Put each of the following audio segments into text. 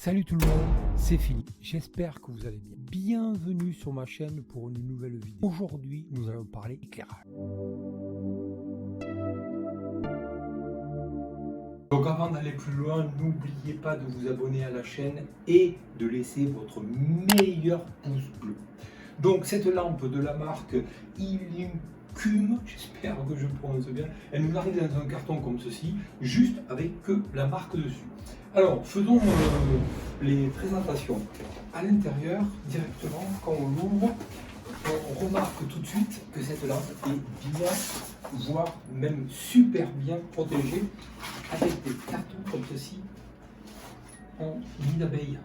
Salut tout le monde, c'est Philippe, j'espère que vous allez bien. Bienvenue sur ma chaîne pour une nouvelle vidéo. Aujourd'hui, nous allons parler éclairage. Donc avant d'aller plus loin, n'oubliez pas de vous abonner à la chaîne et de laisser votre meilleur pouce bleu. Donc cette lampe de la marque Illumcum, j'espère que je prononce bien, elle nous arrive dans un carton comme ceci, juste avec que la marque dessus. Alors faisons les présentations. À l'intérieur, directement, quand on l'ouvre, on remarque tout de suite que cette lampe est bien, voire même super bien protégée, avec des cartons comme ceci en nid d'abeille.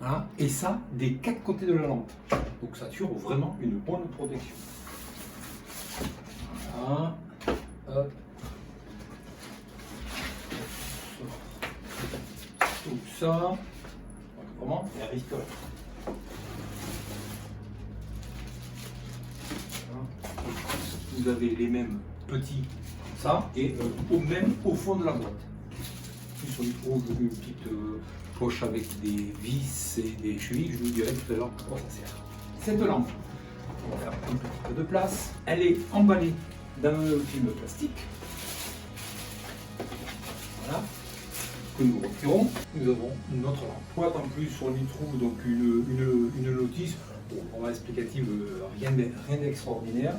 Voilà. Et ça, des quatre côtés de la lampe. Donc ça assure vraiment une bonne protection. Voilà. Hop. Tout ça. Vraiment, il y a un risque là. Vous avez les mêmes petits, ça, et même au fond de la boîte. Plus on y trouve une petite poche avec des vis et des chevilles, je vous dirai tout à l'heure à quoi ça sert. Cette lampe, on va faire un petit peu de place, elle est emballée dans un film plastique. Voilà, que nous retirons. Nous avons notre lampe. Boîte en plus, on y trouve donc une notice, on va explicative, rien d'extraordinaire.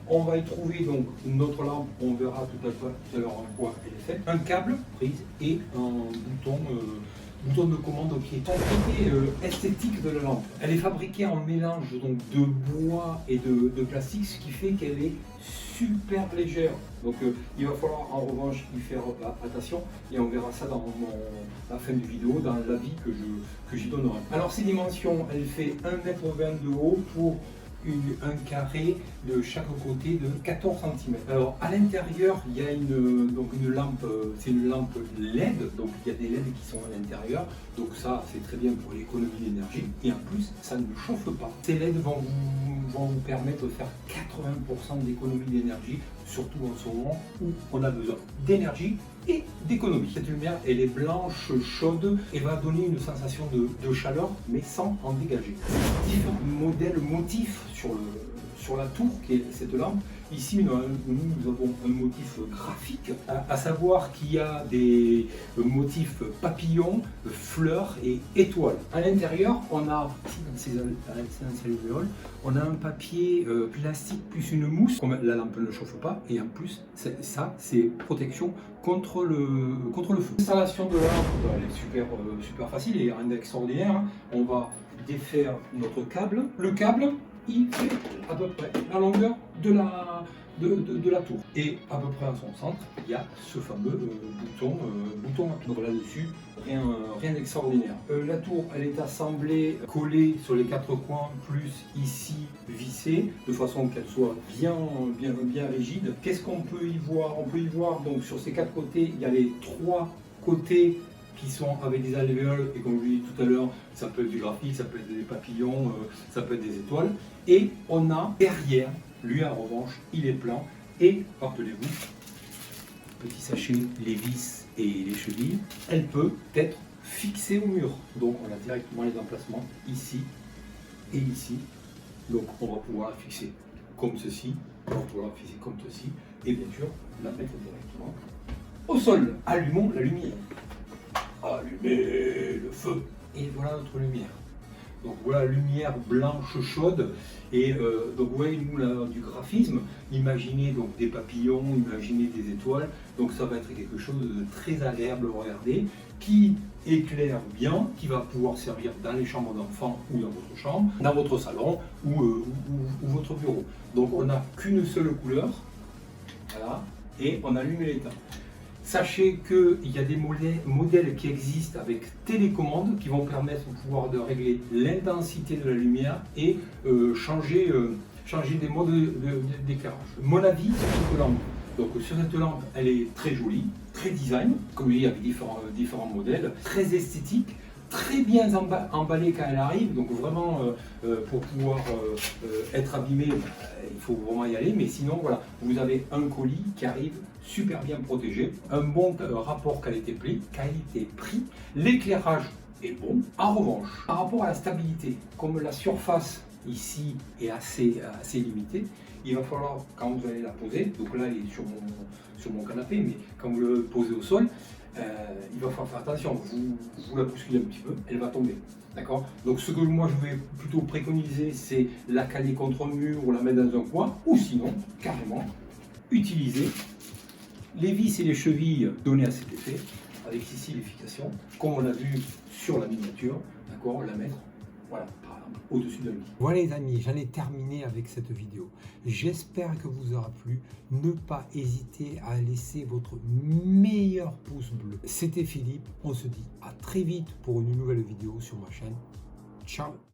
On va y trouver donc notre lampe, on verra tout à l'heure en quoi elle est faite, un câble prise et un bouton de commande qui est un côté esthétique de la lampe. Elle est fabriquée en mélange donc de bois et de plastique, ce qui fait qu'elle est super légère. Donc il va falloir en revanche y faire attention et on verra ça dans la fin de vidéo, dans l'avis que j'y donnerai. Alors ces dimensions, elle fait 1,20 m de haut pour un carré de chaque côté de 14 cm. Alors à l'intérieur il y a une lampe, c'est une lampe LED, donc il y a des LED qui sont à l'intérieur, donc ça c'est très bien pour l'économie d'énergie et en plus ça ne chauffe pas. Ces LED vont vous permettre de faire 80% d'économie d'énergie, surtout en ce moment où on a besoin d'énergie et d'économie. Cette lumière elle est blanche, chaude et va donner une sensation de chaleur mais sans en dégager. Différents modèles motifs sur la tour qui est cette lampe. Ici nous avons un motif graphique, à savoir qu'il y a des motifs papillons, fleurs et étoiles. À l'intérieur on a, ici dans ces alvéoles, on a un papier plastique plus une mousse, comme la lampe ne chauffe pas, et en plus ça c'est protection contre le feu. L'installation de la lampe elle est super facile et rien d'extraordinaire. Hein. On va défaire notre câble. Le câble il fait à peu près la longueur de la tour. Et à peu près à son centre, il y a ce fameux bouton. Donc là-dessus, rien d'extraordinaire. La tour, elle est assemblée, collée sur les quatre coins, plus ici vissée, de façon qu'elle soit bien rigide. Qu'est-ce qu'on peut y voir? On peut y voir donc sur ces quatre côtés, il y a les trois côtés qui sont avec des alvéoles, et comme je vous l'ai dit tout à l'heure, ça peut être du graphique, ça peut être des papillons, ça peut être des étoiles. Et on a derrière, lui en revanche, il est plein. Et rappelez-vous, petit sachet, les vis et les chevilles, elle peut être fixée au mur. Donc on a directement les emplacements ici et ici. Donc on va pouvoir la fixer comme ceci, on va pouvoir la fixer comme ceci, et bien sûr la mettre directement au sol. Allumons la lumière. Allumez le feu. Et voilà notre lumière. Donc voilà, lumière blanche chaude. Et donc vous voyez, nous là, du graphisme, imaginez donc des papillons, imaginez des étoiles. Donc ça va être quelque chose de très agréable à regarder, qui éclaire bien, qui va pouvoir servir dans les chambres d'enfants ou dans votre chambre, dans votre salon ou votre bureau. Donc on n'a qu'une seule couleur. Voilà. Et on allume l'éteint. Sachez qu'il y a des modèles qui existent avec télécommande qui vont permettre au pouvoir de régler l'intensité de la lumière et changer des modes d'éclairage. Mon avis sur cette lampe. Donc sur cette lampe, elle est très jolie, très design, comme je dis avec différents modèles, très esthétique, très bien emballée quand elle arrive, donc vraiment pour pouvoir être abîmé, il faut vraiment y aller, mais sinon voilà, vous avez un colis qui arrive super bien protégé, un bon rapport qualité-prix, l'éclairage est bon. En revanche, par rapport à la stabilité, comme la surface ici est assez limitée, il va falloir, quand vous allez la poser, donc là elle est sur mon canapé, mais quand vous le posez au sol, il va falloir faire attention, vous la bousculez un petit peu, elle va tomber. D'accord? Donc ce que moi je vais plutôt préconiser, c'est la caler contre un mur ou la mettre dans un coin, ou sinon, carrément, utiliser les vis et les chevilles données à cet effet, avec ici les fixations, comme on l'a vu sur la miniature, d'accord, la mettre, voilà, par exemple, au-dessus de la vis. Voilà les amis, j'en ai terminé avec cette vidéo. J'espère que vous aura plu. Ne pas hésiter à laisser votre meilleur pouce bleu. C'était Philippe, on se dit à très vite pour une nouvelle vidéo sur ma chaîne. Ciao!